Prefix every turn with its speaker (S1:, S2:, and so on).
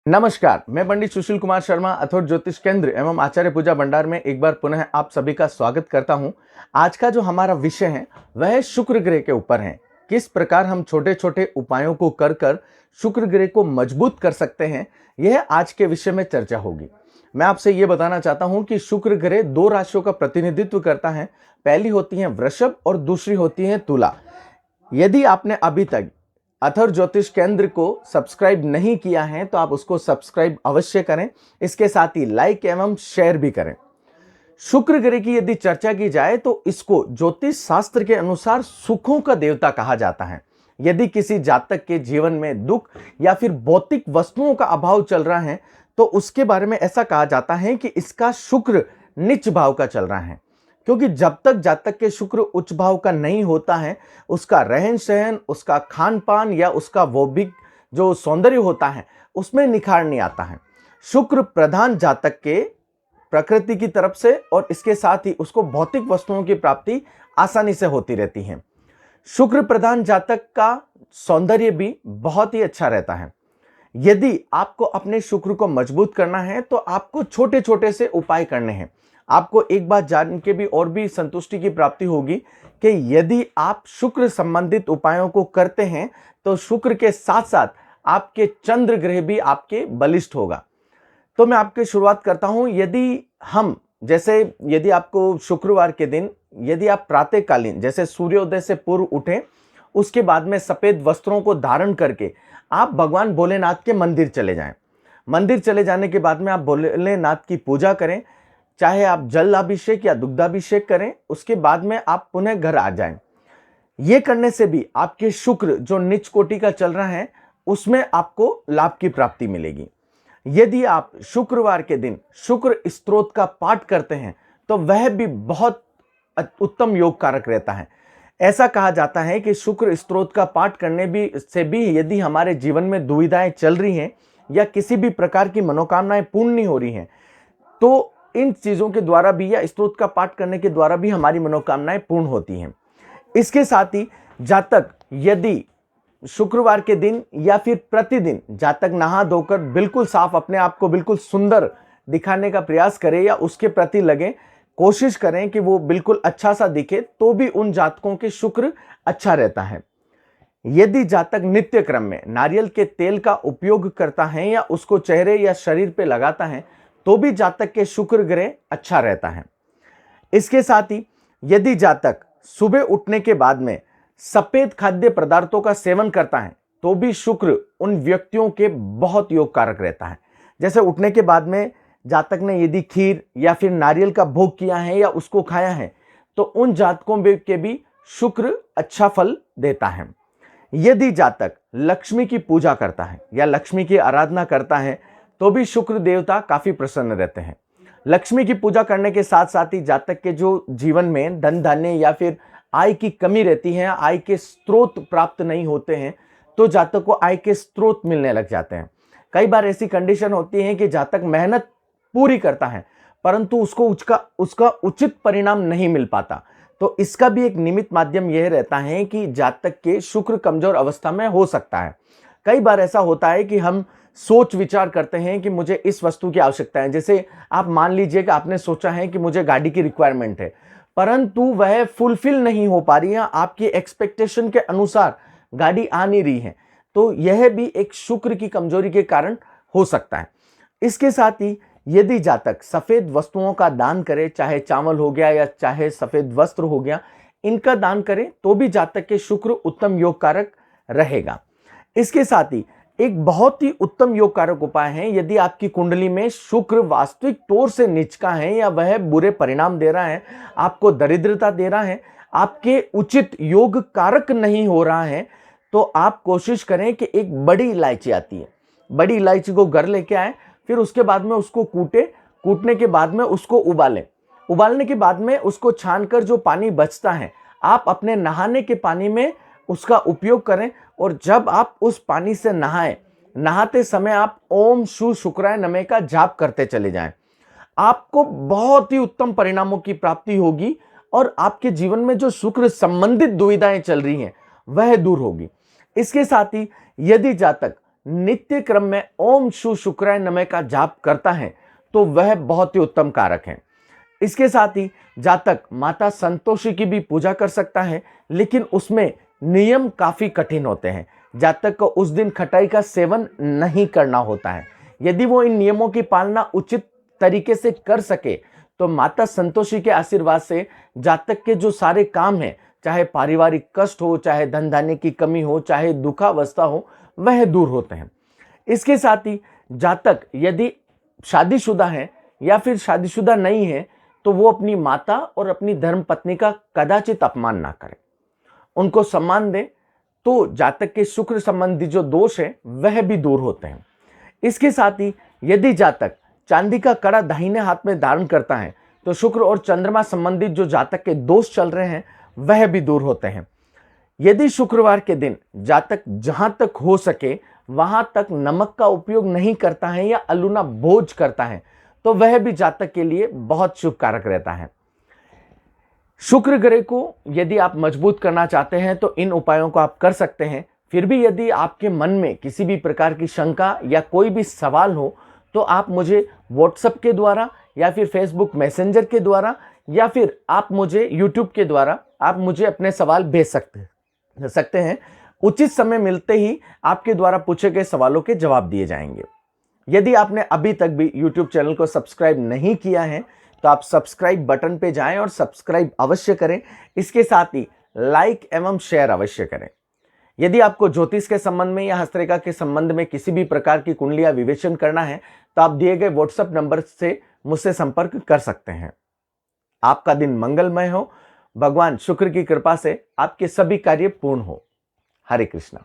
S1: नमस्कार, मैं पंडित सुशील कुमार शर्मा अथर्व ज्योतिष केंद्र एवं आचार्य पूजा भंडार में एक बार पुनः आप सभी का स्वागत करता हूं। आज का जो हमारा विषय है वह शुक्र ग्रह के ऊपर है। किस प्रकार हम छोटे छोटे उपायों को कर कर शुक्र ग्रह को मजबूत कर सकते हैं, यह आज के विषय में चर्चा होगी। मैं आपसे ये बताना चाहता हूं कि शुक्र ग्रह दो राशियों का प्रतिनिधित्व करता है। पहली होती है वृषभ और दूसरी होती है तुला। यदि आपने अभी तक अथर्व ज्योतिष केंद्र को सब्सक्राइब नहीं किया है तो आप उसको सब्सक्राइब अवश्य करें। इसके साथ ही लाइक एवं शेयर भी करें। शुक्र ग्रह की यदि चर्चा की जाए तो इसको ज्योतिष शास्त्र के अनुसार सुखों का देवता कहा जाता है। यदि किसी जातक के जीवन में दुख या फिर भौतिक वस्तुओं का अभाव चल रहा है तो उसके बारे में ऐसा कहा जाता है कि इसका शुक्र नीच भाव का चल रहा है, क्योंकि जब तक जातक के शुक्र उच्च भाव का नहीं होता है उसका रहन सहन, उसका खान पान या उसका वैभिक जो सौंदर्य होता है उसमें निखार नहीं आता है। शुक्र प्रधान जातक के प्रकृति की तरफ से और इसके साथ ही उसको भौतिक वस्तुओं की प्राप्ति आसानी से होती रहती है। शुक्र प्रधान जातक का सौंदर्य भी बहुत ही अच्छा रहता है। यदि आपको अपने शुक्र को मजबूत करना है तो आपको छोटे छोटे से उपाय करने हैं। आपको एक बात जान के भी और भी संतुष्टि की प्राप्ति होगी कि यदि आप शुक्र संबंधित उपायों को करते हैं तो शुक्र के साथ साथ आपके चंद्र ग्रह भी आपके बलिष्ठ होगा। तो मैं आपकी शुरुआत करता हूं। यदि आपको शुक्रवार के दिन यदि आप प्रातःकालीन जैसे सूर्योदय से पूर्व उठें, उसके बाद में सफेद वस्त्रों को धारण करके आप भगवान भोलेनाथ के मंदिर चले जाएं। मंदिर चले जाने के बाद में आप भोलेनाथ की पूजा करें, चाहे आप जल अभिषेक या दुग्धाभिषेक करें। उसके बाद में आप पुनः घर आ जाएं। ये करने से भी आपके शुक्र जो नीच कोटि का चल रहा है उसमें आपको लाभ की प्राप्ति मिलेगी। यदि आप शुक्रवार के दिन शुक्र स्तोत्र का पाठ करते हैं तो वह भी बहुत उत्तम योग कारक रहता है। ऐसा कहा जाता है कि शुक्र स्तोत्र का पाठ करने से भी यदि हमारे जीवन में दुविधाएं चल रही हैं या किसी भी प्रकार की मनोकामनाएं पूर्ण नहीं हो रही हैं तो इन चीजों के द्वारा भी या स्तोत्र का पाठ करने के द्वारा भी हमारी मनोकामनाएं पूर्ण होती हैं। इसके साथ ही जातक यदि शुक्रवार के दिन या फिर प्रतिदिन जातक नहा धोकर बिल्कुल साफ अपने आप को बिल्कुल सुंदर दिखाने का प्रयास करे या उसके प्रति लगे, कोशिश करें कि वो बिल्कुल अच्छा सा दिखे, तो भी उन जातकों के शुक्र अच्छा रहता है। यदि जातक नित्य क्रम में नारियल के तेल का उपयोग करता है या उसको चेहरे या शरीर पे लगाता है तो भी जातक के शुक्र ग्रह अच्छा रहता है। इसके साथ ही यदि जातक सुबह उठने के बाद में सफेद खाद्य पदार्थों का सेवन करता है तो भी शुक्र उन व्यक्तियों के बहुत योग कारक रहता है। जैसे उठने के बाद में जातक ने यदि खीर या फिर नारियल का भोग किया है या उसको खाया है तो उन जातकों के भी शुक्र अच्छा फल देता है। यदि जातक लक्ष्मी की पूजा करता है या लक्ष्मी की आराधना करता है तो भी शुक्र देवता काफी प्रसन्न रहते हैं। लक्ष्मी की पूजा करने के साथ साथ ही जातक के जो जीवन में धन धान्य या फिर आय की कमी रहती है, आय के स्रोत प्राप्त नहीं होते हैं, तो जातक को आय के स्रोत मिलने लग जाते हैं। कई बार ऐसी कंडीशन होती है कि जातक मेहनत पूरी करता है परंतु उसको उसका उचित परिणाम नहीं मिल पाता। तो इसका भी एक निमित्त माध्यम यह रहता है कि जातक के शुक्र कमजोर अवस्था में हो सकता है। कई बार ऐसा होता है कि हम सोच विचार करते हैं कि मुझे इस वस्तु की आवश्यकता है। जैसे आप मान लीजिए कि आपने सोचा है कि मुझे गाड़ी की रिक्वायरमेंट है परंतु वह फुलफिल नहीं हो पा रही है, आपकी एक्सपेक्टेशन के अनुसार गाड़ी आ नहीं रही है, तो यह भी एक शुक्र की कमजोरी के कारण हो सकता है। इसके साथ ही यदि जातक सफेद वस्तुओं का दान करे, चाहे चावल हो गया या चाहे सफेद वस्त्र हो गया, इनका दान करे तो भी जातक के शुक्र उत्तम योग कारक रहेगा। इसके साथ ही एक बहुत ही उत्तम योग कारक उपाय है, यदि आपकी कुंडली में शुक्र वास्तविक तौर से नीच का है या वह बुरे परिणाम दे रहा है, आपको दरिद्रता दे रहा है, आपके उचित योग कारक नहीं हो रहा है, तो आप कोशिश करें कि एक बड़ी इलायची आती है, बड़ी इलायची को घर लेके आए, फिर उसके बाद में उसको कूटने के बाद में उसको उबालें। उबालने के बाद में उसको छानकर जो पानी बचता है आप अपने नहाने के पानी में उसका उपयोग करें। और जब आप उस पानी से नहाते समय आप ओम शु शुक्राय नमः का जाप करते चले जाएं। आपको बहुत ही उत्तम परिणामों की प्राप्ति होगी और आपके जीवन में जो शुक्र संबंधित दुविधाएं चल रही हैं वह दूर होगी। इसके साथ ही यदि जातक नित्य क्रम में ओम शु शुक्राय नमः का जाप करता है तो वह बहुत ही उत्तम कारक है। इसके साथ ही जातक माता संतोषी की भी पूजा कर सकता है, लेकिन उसमें नियम काफी कठिन होते हैं। जातक को उस दिन खटाई का सेवन नहीं करना होता है। यदि वो इन नियमों की पालना उचित तरीके से कर सके तो माता संतोषी के आशीर्वाद से जातक के जो सारे काम हैं, चाहे पारिवारिक कष्ट हो, चाहे धन धान्य की कमी हो, चाहे दुखावस्था हो, वह दूर होते हैं। इसके साथ ही जातक यदि शादीशुदा है या फिर शादीशुदा नहीं है तो वो अपनी माता और अपनी धर्म पत्नी का कदाचित अपमान ना करे, उनको सम्मान दे, तो जातक के शुक्र संबंधी जो दोष है वह भी दूर होते हैं। इसके साथ ही यदि जातक चांदी का कड़ा दाहिने हाथ में धारण करता है तो शुक्र और चंद्रमा संबंधित जो जातक के दोष चल रहे हैं वह भी दूर होते हैं। यदि शुक्रवार के दिन जातक जहां तक हो सके वहां तक नमक का उपयोग नहीं करता है या अलूना भोज करता है तो वह भी जातक के लिए बहुत शुभ कारक रहता है। शुक्र ग्रह को यदि आप मजबूत करना चाहते हैं तो इन उपायों को आप कर सकते हैं। फिर भी यदि आपके मन में किसी भी प्रकार की शंका या कोई भी सवाल हो तो आप मुझे व्हाट्सएप के द्वारा या फिर फेसबुक मैसेंजर के द्वारा या फिर आप मुझे यूट्यूब के द्वारा आप मुझे अपने सवाल भेज सकते हैं। उचित समय मिलते ही आपके द्वारा पूछे गए सवालों के जवाब दिए जाएंगे। यदि आपने अभी तक भी यूट्यूब चैनल को सब्सक्राइब नहीं किया है तो आप सब्सक्राइब बटन पे जाएं और सब्सक्राइब अवश्य करें। इसके साथ ही लाइक एवं शेयर अवश्य करें। यदि आपको ज्योतिष के संबंध में या हस्तरेखा के संबंध में किसी भी प्रकार की कुंडलियां विवेचन करना है तो आप दिए गए व्हाट्सएप नंबर से मुझसे संपर्क कर सकते हैं। आपका दिन मंगलमय हो। भगवान शुक्र की कृपा से आपके सभी कार्य पूर्ण हो। हरे कृष्णा।